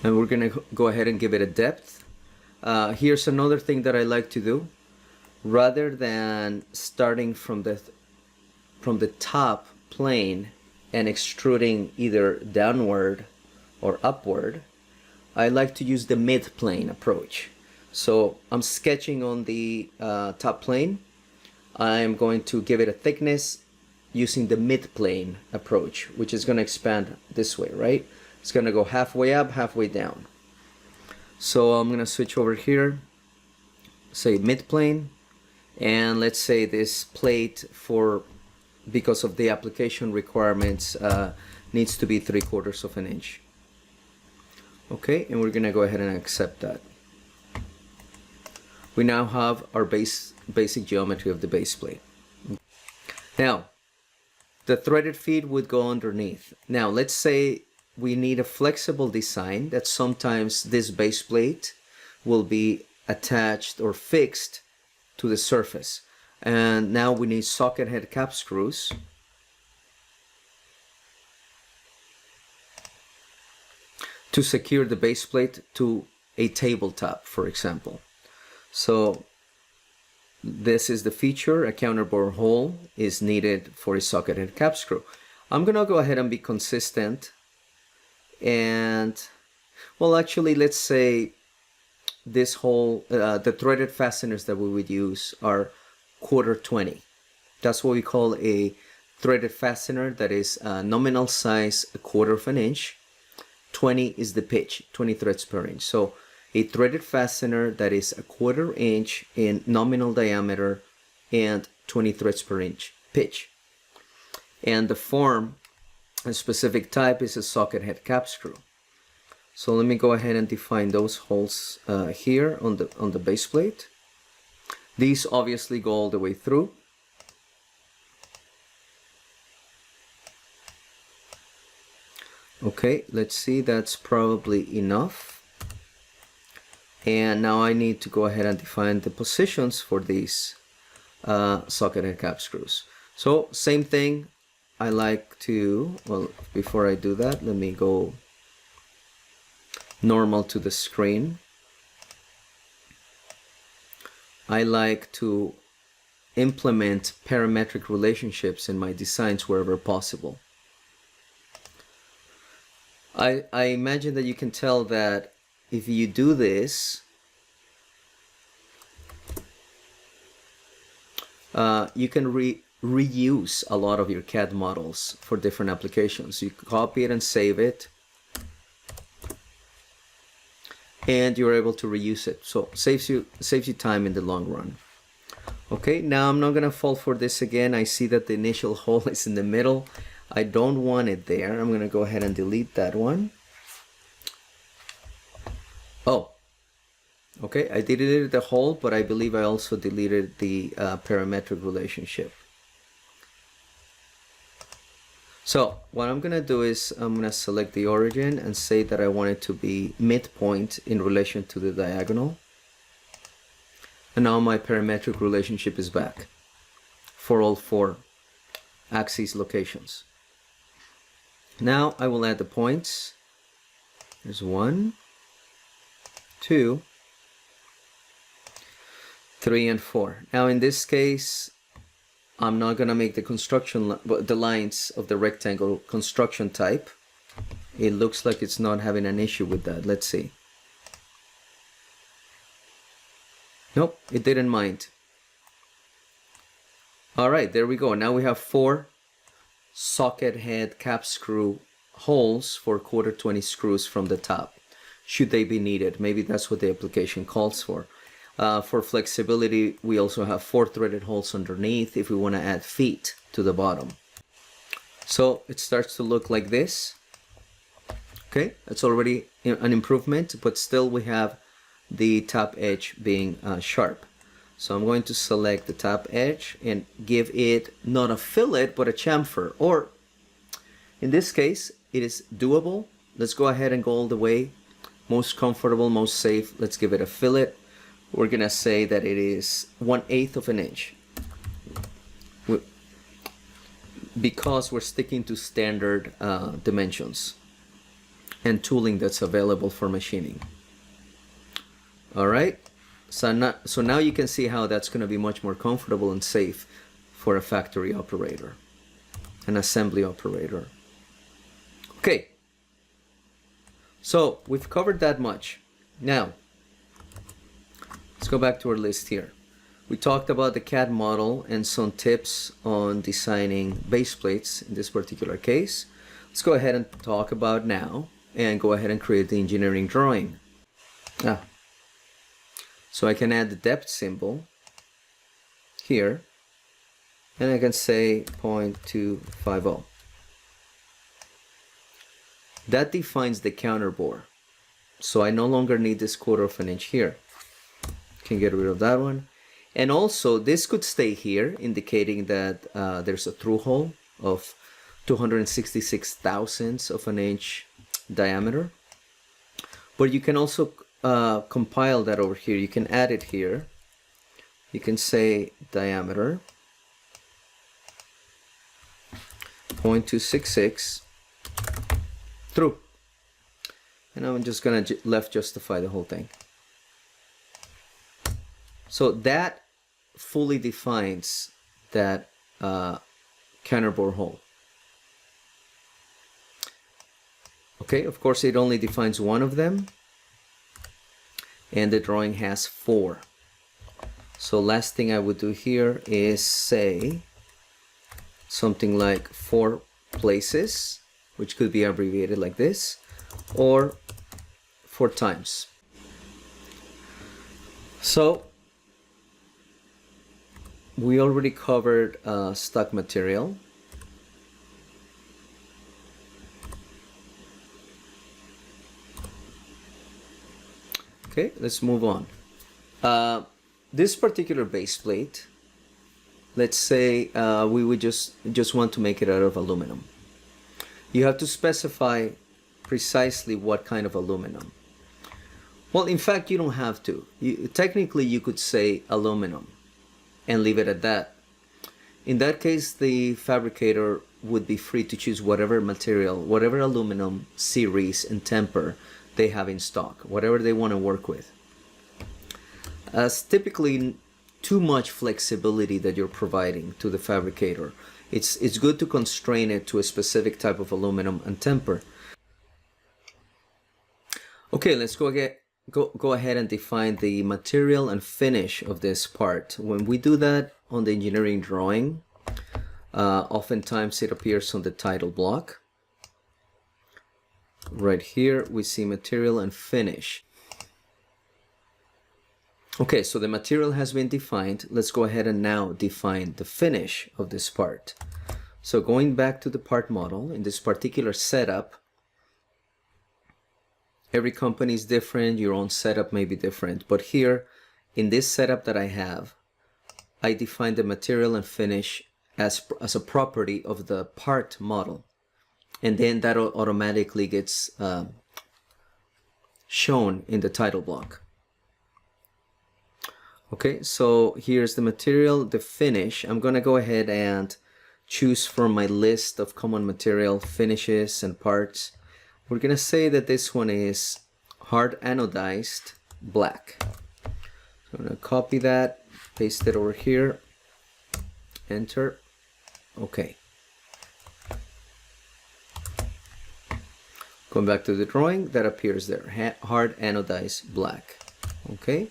and we're gonna go ahead and give it a depth. Here's another thing that I like to do. Rather than starting from the top plane and extruding either downward or upward, I like to use the mid-plane approach. So I'm sketching on the top plane. I'm going to give it a thickness using the mid-plane approach, which is going to expand this way, right? It's going to go halfway up, halfway down. So I'm going to switch over here, say mid-plane, and let's say this plate, because of the application requirements, needs to be 3/4 of an inch. Okay, and we're going to go ahead and accept that. We now have our basic geometry of the base plate. Now, the threaded feed would go underneath. Now, let's say we need a flexible design that sometimes this base plate will be attached or fixed to the surface. And now we need socket head cap screws. To secure the base plate to a tabletop, for example. So this is the feature. A counterbore hole is needed for a socket head cap screw. I'm gonna go ahead and be consistent, and well, actually, let's say this hole, the threaded fasteners that we would use are 1/4-20. That's what we call a threaded fastener, that is nominal size 1/4 of an inch. 20 is the pitch, 20 threads per inch. So a threaded fastener that is 1/4 inch in nominal diameter and 20 threads per inch pitch. And the form, a specific type, is a socket head cap screw. So let me go ahead and define those holes here on the base plate. These obviously go all the way through. Okay, let's see, that's probably enough. And now I need to go ahead and define the positions for these socket head cap screws. So same thing, I like to, well, before I do that, let me go normal to the screen. I like to implement parametric relationships in my designs wherever possible. I imagine that you can tell that if you do this, you can reuse a lot of your CAD models for different applications. You copy it and save it, and you're able to reuse it. So saves you time in the long run. Okay, now I'm not gonna fall for this again. I see that the initial hole is in the middle. I don't want it there. I'm gonna go ahead and delete that one. Oh, okay, I deleted the hole, but I believe I also deleted the parametric relationship. So what I'm gonna do is I'm gonna select the origin and say that I want it to be midpoint in relation to the diagonal. And now my parametric relationship is back for all 4 axis locations. Now I will add the points. There's 1, 2, 3, and 4. Now in this case, I'm not gonna make the lines of the rectangle construction type. It looks like it's not having an issue with that. Let's see. Nope, it didn't mind. All right, there we go. Now we have 4 socket head cap screw holes for 1/4-20 screws from the top, should they be needed. Maybe that's what the application calls for. For flexibility, we also have 4 threaded holes underneath if we want to add feet to the bottom. So it starts to look like this. Okay, that's already an improvement, but still we have the top edge being sharp. So I'm going to select the top edge and give it not a fillet but a chamfer, or in this case it is doable. Let's go ahead and go all the way. Most comfortable, most safe. Let's give it a fillet. We're gonna say that it is 1/8 of an inch. Because we're sticking to standard dimensions. and tooling that's available for machining. All right, so now you can see how that's going to be much more comfortable and safe for a factory operator, an assembly operator. Okay, so we've covered that much. Now let's go back to our list here. We talked about the CAD model and some tips on designing base plates in this particular case. Let's go ahead and talk about now and go ahead and create the engineering drawing. So I can add the depth symbol here, and I can say 0.250. That defines the counter bore. So I no longer need this 1/4 of an inch here. Can get rid of that one. And also this could stay here, indicating that there's a through hole of 266 thousandths of an inch diameter. But you can also compile that over here. You can add it here. You can say diameter 0.266 through. And I'm just gonna left justify the whole thing. So that fully defines that counterbore hole. Okay, of course it only defines one of them, and the drawing has 4. So last thing I would do here is say something like 4 places, which could be abbreviated like this, or 4 times. So we already covered stock material. Okay, let's move on. This particular base plate, let's say we would just want to make it out of aluminum. You have to specify precisely what kind of aluminum. Well, in fact, you don't have to. Technically, you could say aluminum and leave it at that. In that case, the fabricator would be free to choose whatever material, whatever aluminum series and temper they have in stock, whatever they want to work with. As typically too much flexibility that you're providing to the fabricator, it's good to constrain it to a specific type of aluminum and temper. Okay, let's go ahead and define the material and finish of this part. When we do that on the engineering drawing, oftentimes it appears on the title block. Right here we see material and finish. Okay, so the material has been defined. Let's go ahead and now define the finish of this part. So going back to the part model, in this particular setup, every company is different, your own setup may be different, but here in this setup that I have, I define the material and finish as a property of the part model, and then that automatically gets shown in the title block. Okay, so here's the material, the finish. I'm gonna go ahead and choose from my list of common material finishes and parts. We're gonna say that this one is hard anodized black. So I'm gonna copy that, paste it over here, enter. Okay. Going back to the drawing, that appears there, hard anodized black. Okay.